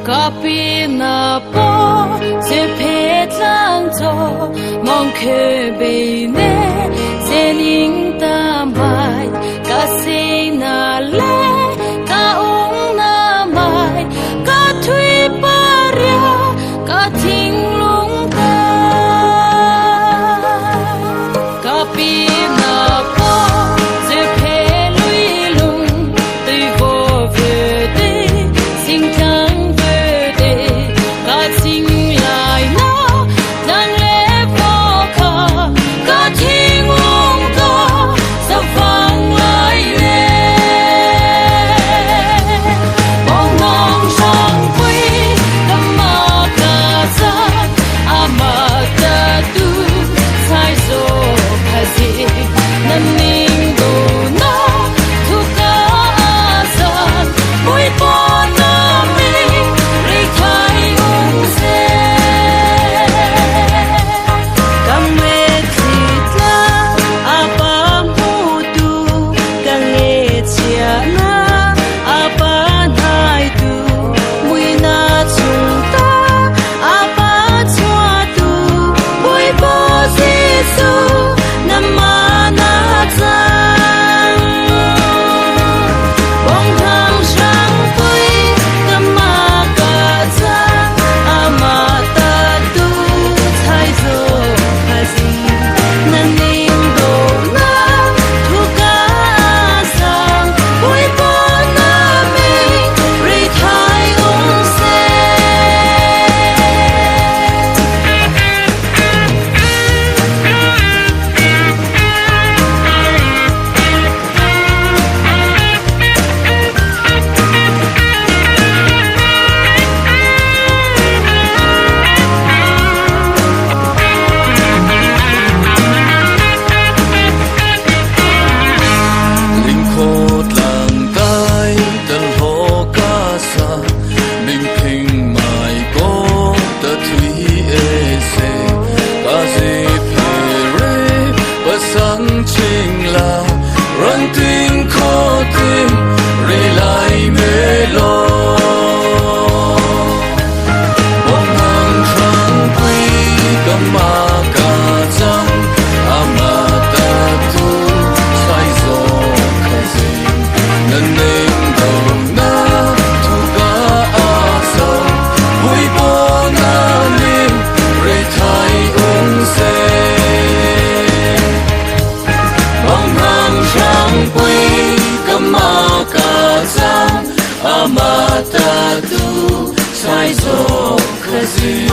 Kapina po se phe tlang cho mong khe be ne se ning ta mai ka se na le ka ong na mai ka thui pa ria ka thing lung ta Kapina po se phe lui lung tui go ve de sing tang Amata tu sai zo kazi